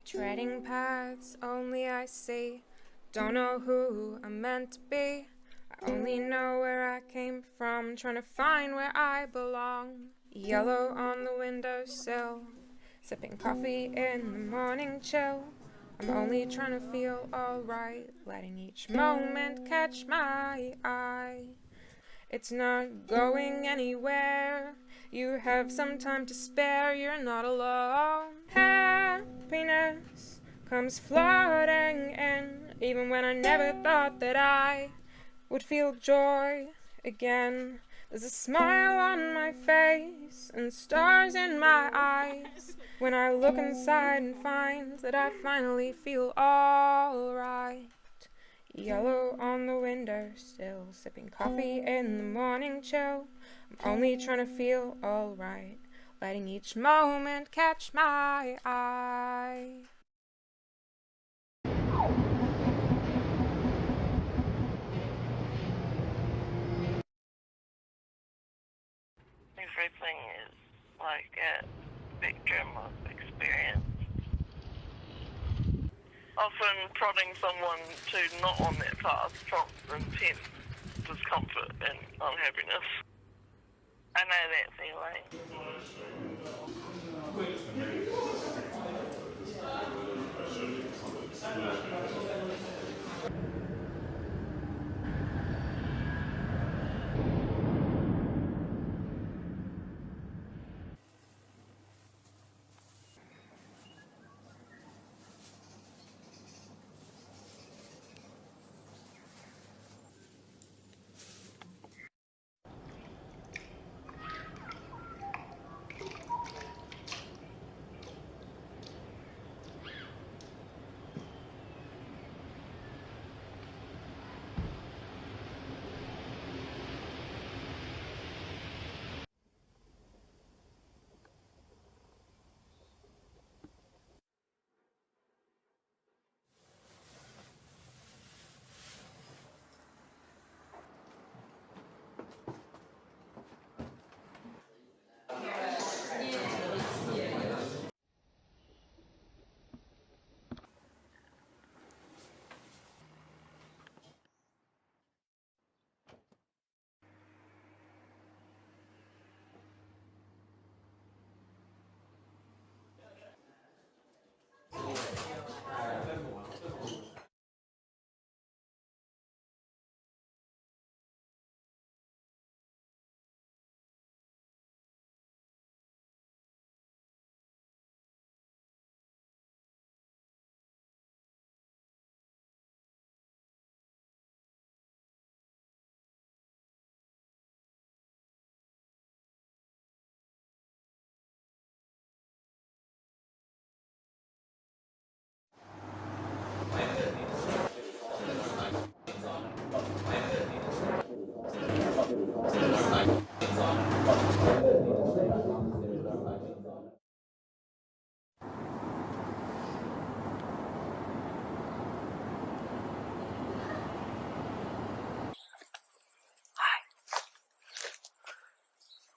Treading paths only I see, don't know who I'm meant to be. I only know where I came from, trying to find where I belong. Yellow on the windowsill, sipping coffee in the morning chill. I'm only trying to feel alright, letting each moment catch my eye. It's not going anywhere, you have some time to spare, you're not alone. Happiness comes flooding in, even when I never thought that I would feel joy again. There's a smile on my face and stars in my eyes when I look inside and find that I finally feel alright. Yellow on the windowsill, sipping coffee in the morning chill. I'm only trying to feel alright, letting each moment catch my eye. Everything is like a spectrum of experience. Often prodding someone to not on that path prompts intense discomfort and unhappiness. I know that feeling.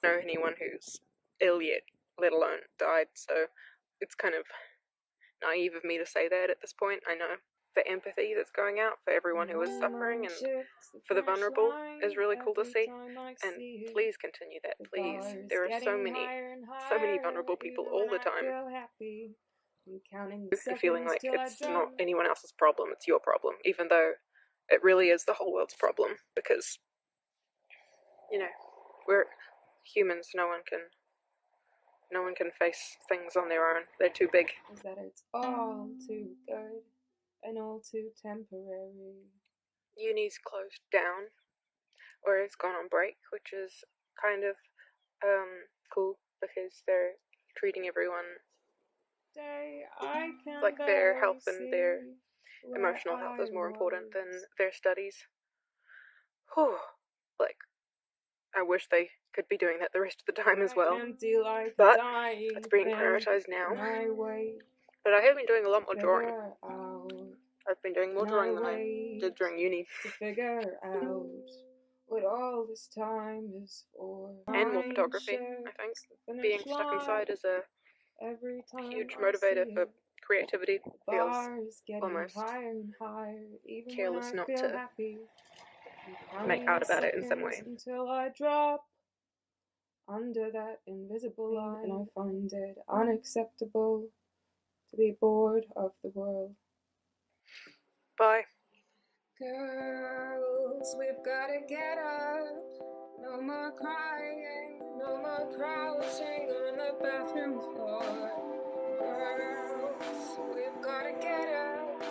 Know anyone who's ill yet, let alone died, so it's kind of naive of me to say that at this point. I know the empathy that's going out for everyone who is suffering and for the vulnerable is really cool to see, and please continue that, please. There are so many vulnerable people all the time feeling like it's not anyone else's problem, it's your problem, even though it really is the whole world's problem, because, you know, we're humans, no one can face things on their own. They're too big. Is that it's all too good and all too temporary. Uni's closed down, or it's gone on break, which is kind of cool because they're treating everyone like their health and their emotional health is more important than their studies. Whew. Like, I wish they could be doing that the rest of the time as well, but it's being prioritized now. But I have been doing a lot more drawing. I've been doing more drawing than I did during uni. To figure out what all this time is for. And more photography, I think. Being stuck inside is a huge motivator for creativity feels Bars getting almost higher and higher, even careless when I not feel to happy. make out about it in some way. Until I drop under that invisible line, and I find it unacceptable to be bored of the world. Bye. Girls, we've gotta get up. No more crying, no more crouching on the bathroom floor. Girls, we've gotta get up.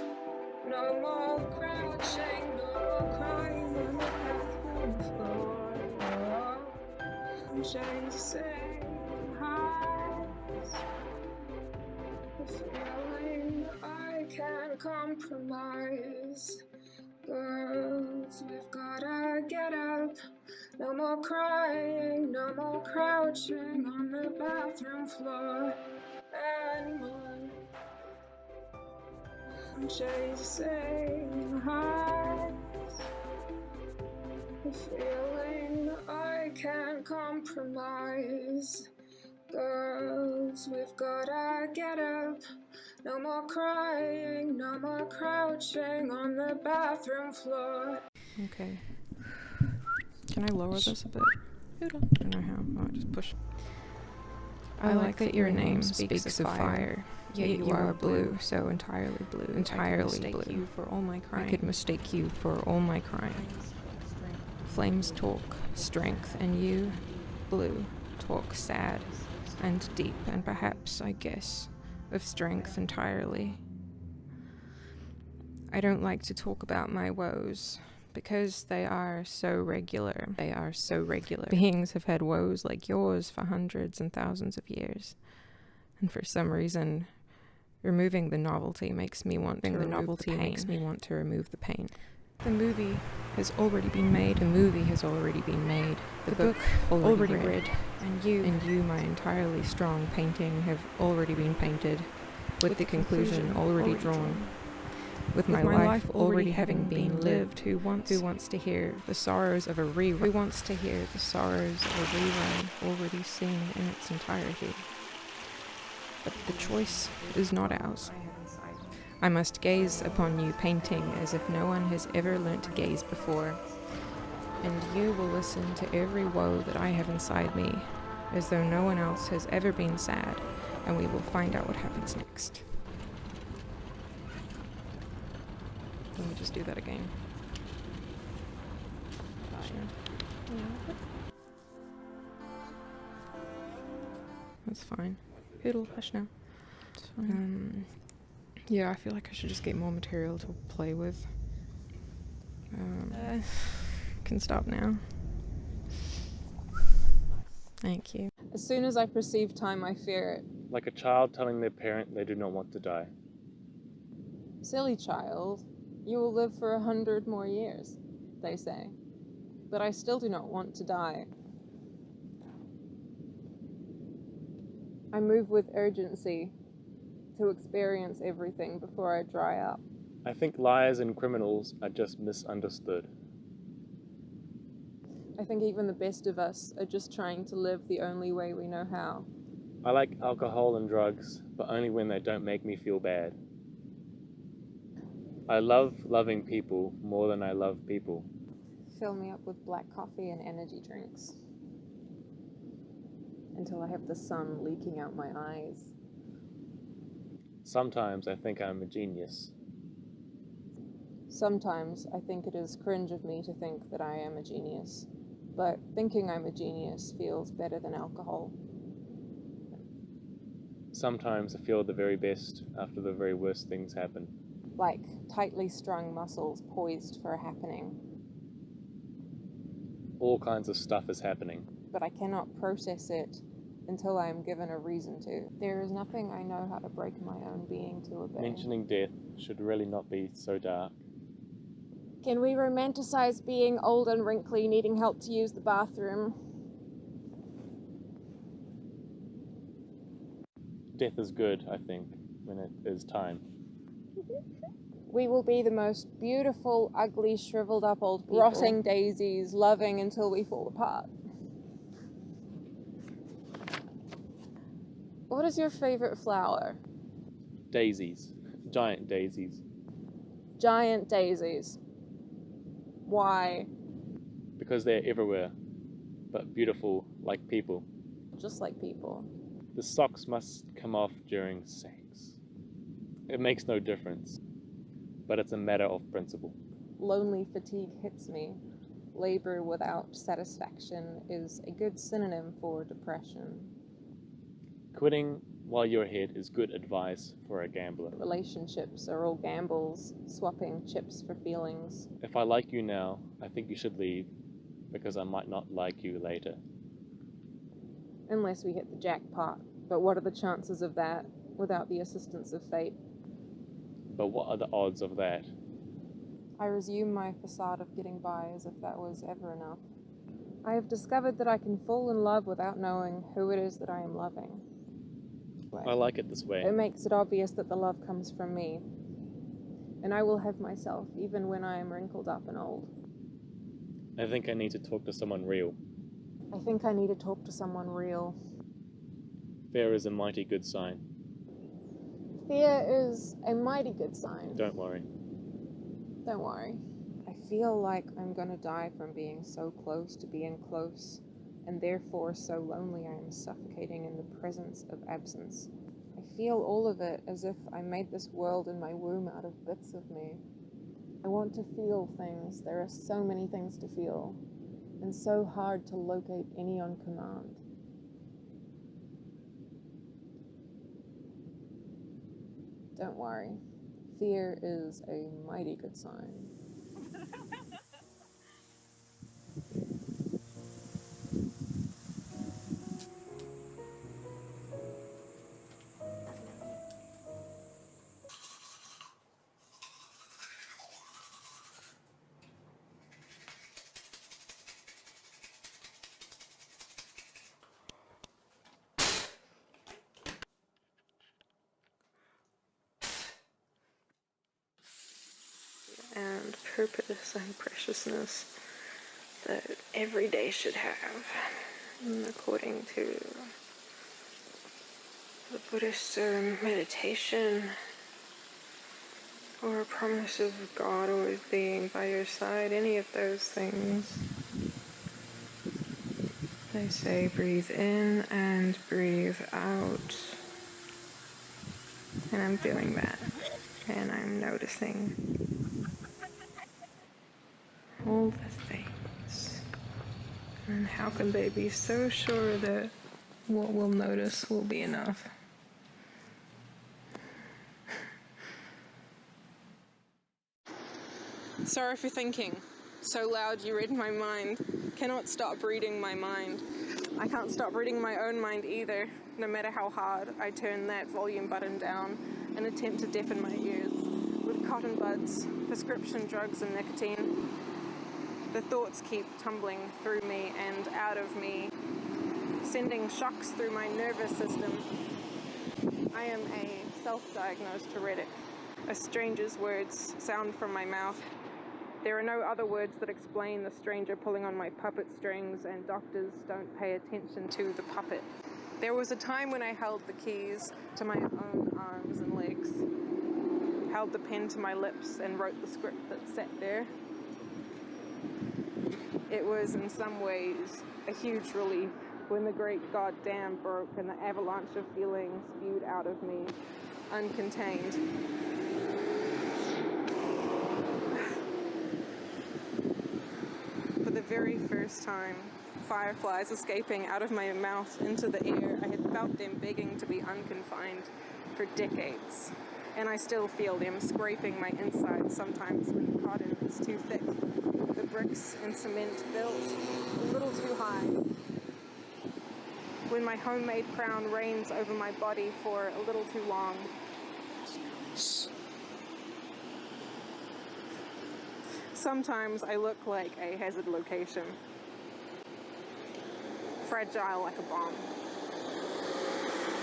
No more crouching, no more crying on the bathroom floor. I'm chasing highs, the feeling I can't compromise. Girls, we've gotta get up. No more crying, no more crouching on the bathroom floor anymore. I'm chasing highs, the feeling I can't compromise. Girls, we've gotta get up. No more crying, no more crouching on the bathroom floor. Okay. Can I lower this a bit? I don't know how. Oh, just push. I like that your name speaks of fire. Yet you are blue, so entirely blue. Entirely blue. You for all my crime. I could mistake you for all my crimes. Flames talk strength, and you, blue, talk sad and deep, and perhaps, I guess, of strength entirely. I don't like to talk about my woes, because they are so regular. They are so regular. Beings have had woes like yours for hundreds and thousands of years. And for some reason, removing the novelty makes me want to remove the pain. The movie has already been made. The movie has already been made. The book already read. And you, my entirely strong painting, have already been painted, with the conclusion already drawn. With my life already having been lived, who wants to hear the sorrows of a rerun? Who wants to hear the sorrows of a rerun already seen in its entirety? But the choice is not ours. I must gaze upon you painting as if no one has ever learnt to gaze before, and you will listen to every woe that I have inside me, as though no one else has ever been sad, and we will find out what happens next. Let me just do that again. That's fine. It'll hush now. It's fine. Yeah, I feel like I should just get more material to play with. Can stop now. Thank you. As soon as I perceive time, I fear it. Like a child telling their parent they do not want to die. Silly child, you will live for 100 more years, they say. But I still do not want to die. I move with urgency to experience everything before I dry up. I think liars and criminals are just misunderstood. I think even the best of us are just trying to live the only way we know how. I like alcohol and drugs, but only when they don't make me feel bad. I love loving people more than I love people. Fill me up with black coffee and energy drinks until I have the sun leaking out my eyes. Sometimes I think I'm a genius. Sometimes I think it is cringe of me to think that I am a genius, but thinking I'm a genius feels better than alcohol. Sometimes I feel the very best after the very worst things happen. Like tightly strung muscles poised for a happening. All kinds of stuff is happening. But I cannot process it until I am given a reason to. There is nothing I know how to break my own being to obey. Mentioning death should really not be so dark. Can we romanticize being old and wrinkly, needing help to use the bathroom? Death is good, I think, when it is time. We will be the most beautiful, ugly, shriveled up old people. Rotting daisies, loving until we fall apart. What is your favorite flower? Daisies. Giant daisies. Giant daisies. Why? Because they're everywhere, but beautiful like people. Just like people. The socks must come off during sex. It makes no difference, but it's a matter of principle. Lonely fatigue hits me. Labor without satisfaction is a good synonym for depression. Quitting while you're ahead is good advice for a gambler. Relationships are all gambles, swapping chips for feelings. If I like you now, I think you should leave, because I might not like you later. Unless we hit the jackpot. But what are the chances of that without the assistance of fate? But what are the odds of that? I resume my facade of getting by as if that was ever enough. I have discovered that I can fall in love without knowing who it is that I am loving. I like it this way. It makes it obvious that the love comes from me, and I will have myself even when I am wrinkled up and old. I think I need to talk to someone real. I think I need to talk to someone real. Fear is a mighty good sign. Fear is a mighty good sign. Don't worry. Don't worry. I feel like I'm gonna die from being so close to being close, and therefore so lonely I am suffocating in the presence of absence. I feel all of it as if I made this world in my womb out of bits of me. I want to feel things. There are so many things to feel, and so hard to locate any on command. Don't worry. Fear is a mighty good sign. And purpose and preciousness that every day should have, according to the Buddhist meditation, or a promise of God always being by your side, any of those things. They say breathe in and breathe out, and I'm doing that, and I'm noticing all the things. And how can they be so sure that what we'll notice will be enough? Sorry for thinking. So loud you read my mind. Cannot stop reading my mind. I can't stop reading my own mind either, no matter how hard I turn that volume button down and attempt to deafen my ears with cotton buds, prescription drugs and nicotine. The thoughts keep tumbling through me and out of me, sending shocks through my nervous system. I am a self-diagnosed heretic. A stranger's words sound from my mouth. There are no other words that explain the stranger pulling on my puppet strings, and doctors don't pay attention to the puppet. There was a time when I held the keys to my own arms and legs, held the pen to my lips and wrote the script that sat there. It was in some ways a huge relief when the great goddamn broke and the avalanche of feelings spewed out of me, uncontained. For the very first time, fireflies escaping out of my mouth into the air, I had felt them begging to be unconfined for decades. And I still feel them scraping my insides sometimes when the cotton is too thick. The bricks and cement built a little too high. When my homemade crown reigns over my body for a little too long. Sometimes I look like a hazard location. Fragile like a bomb.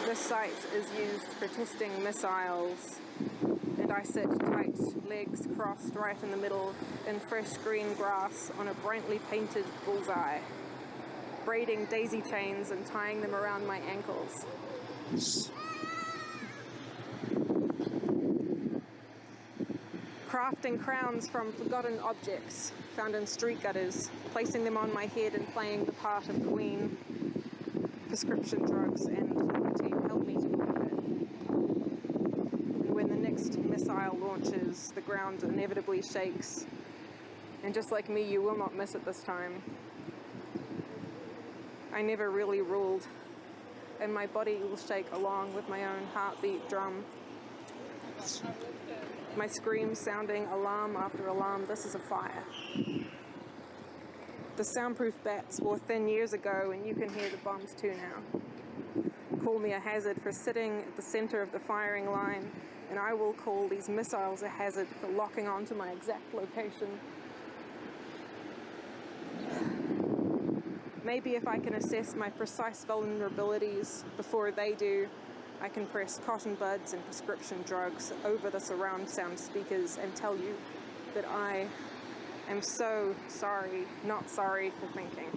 This site is used for testing missiles, and I sit tight, legs crossed right in the middle, in fresh green grass on a brightly painted bullseye, braiding daisy chains and tying them around my ankles. crafting crowns from forgotten objects found in street gutters, placing them on my head and playing the part of queen. Prescription drugs and liberty help me to believe it. And when the next missile launches, the ground inevitably shakes. And just like me, you will not miss it this time. I never really ruled, and my body will shake along with my own heartbeat drum. My screams sounding alarm after alarm. This is a fire. The soundproof bats wore thin years ago, and you can hear the bombs too now. Call me a hazard for sitting at the center of the firing line, and I will call these missiles a hazard for locking onto my exact location. Maybe if I can assess my precise vulnerabilities before they do, I can press cotton buds and prescription drugs over the surround sound speakers and tell you that I am so sorry, not sorry for thinking.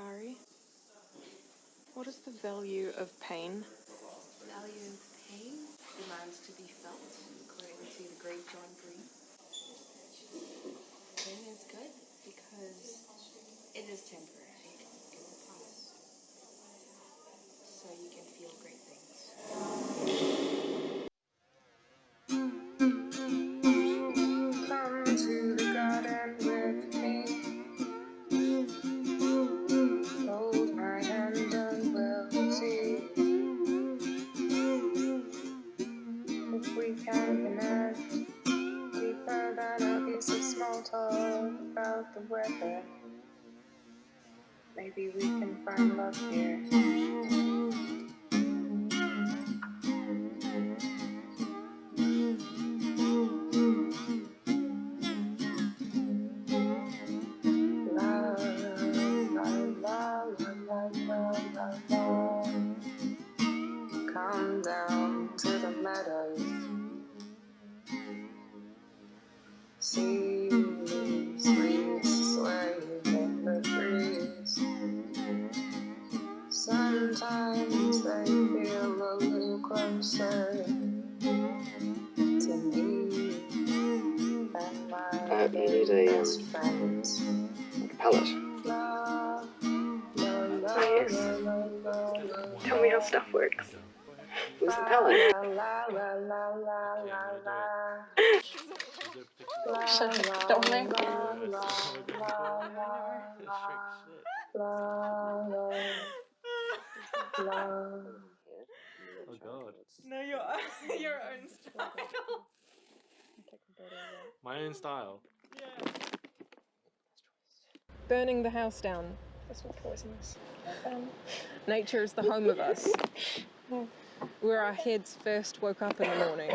Ari, what is the value of pain? The value of pain demands to be felt, according to the great John Green. Pain is good because it is temporary. It will pass. So you can feel great things. Come to the garden with me. Hold my hand and we'll see if we can connect deeper than a piece of small talk about the weather. Maybe we can find love here. Come down to the meadows. See these leaves swaying in the breeze. Sometimes they feel a little closer to me than my best friends. Palette. Tell me how stuff works. Who's the palette? Shut up, don't make Oh god. No, your own style. My own style. Yeah. Burning the house down. That's what poisonous. Nature is the home of us. Where our heads first woke up in the morning.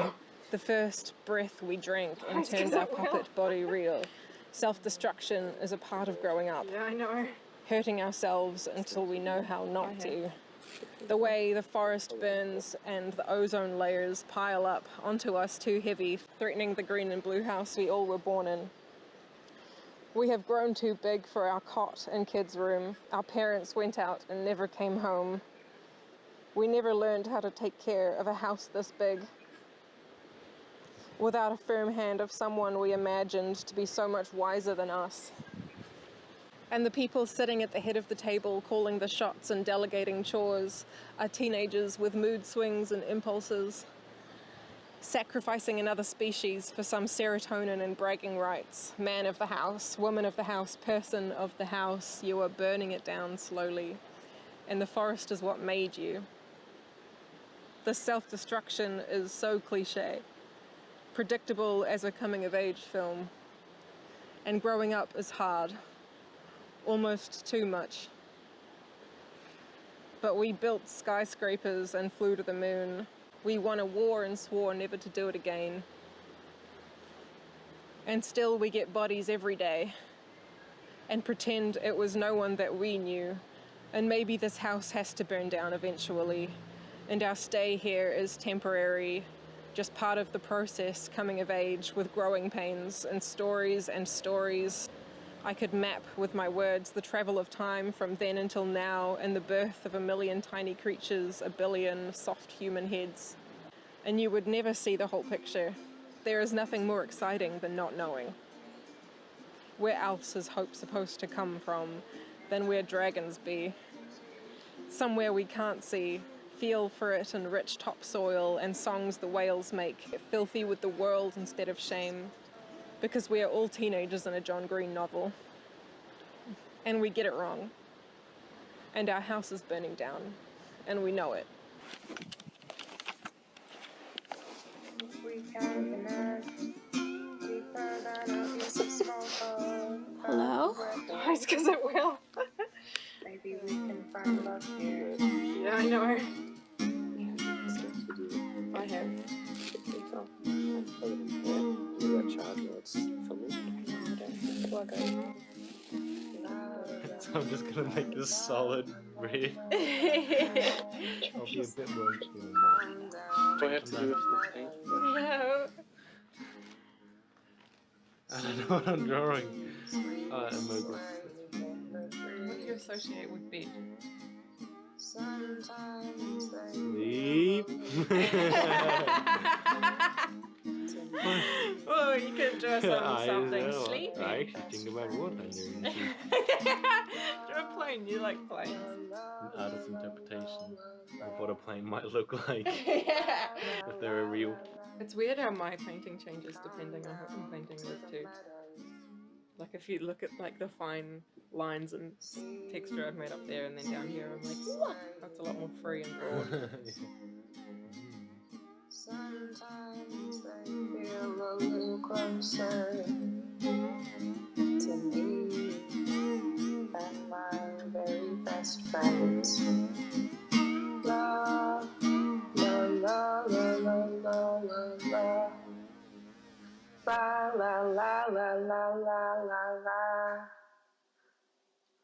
The first breath we drank and turned our puppet body real. Self-destruction is a part of growing up. Yeah, I know. Hurting ourselves until we know how not to. The way the forest burns and the ozone layers pile up onto us too heavy, threatening the green and blue house we all were born in. We have grown too big for our cot and kids' room. Our parents went out and never came home. We never learned how to take care of a house this big. Without a firm hand of someone we imagined to be so much wiser than us. And the people sitting at the head of the table calling the shots and delegating chores are teenagers with mood swings and impulses, sacrificing another species for some serotonin and bragging rights. Man of the house, woman of the house, person of the house, you are burning it down slowly. And the forest is what made you. The self-destruction is so cliche, predictable as a coming-of-age film. And growing up is hard. Almost too much. But we built skyscrapers and flew to the moon. We won a war and swore never to do it again. And still we get bodies every day. and pretend it was no one that we knew, and maybe this house has to burn down eventually, and our stay here is temporary, just part of the process coming of age with growing pains and stories and stories. I could map with my words the travel of time from then until now and the birth of a million tiny creatures, a billion soft human heads. And you would never see the whole picture. There is nothing more exciting than not knowing. Where else is hope supposed to come from than where dragons be? Somewhere we can't see, feel for it in rich topsoil and songs the whales make, filthy with the world instead of shame. Because we are all teenagers in a John Green novel. And we get it wrong. And our house is burning down. And we know it. Hello? Oh, it's because it will. Maybe we can find love here. Yeah, I know her. I have. You got child notes for me? No, I don't. Well, go. So I'm just gonna make this solid red. I'll be a bit more interested in that. Do I have to do with the paint? No. I don't know what I'm drawing. Emogus. What do you associate with bed? Sleep. Oh, you could draw something I sleepy. I actually think about what I'm doing. Draw a plane, you like planes. An artist's interpretation of what a plane might look like Yeah. if they were real. It's weird how my painting changes depending on who I'm painting with too. Like if you look at like the fine lines and texture I've made up there and then down here I'm like, what? That's a lot more free and broad. Sometimes they feel a little closer to me than my very best friends. La la la la la la la la. La la la la la la la la.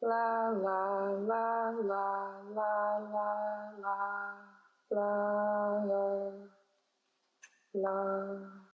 La la la la la la la la la.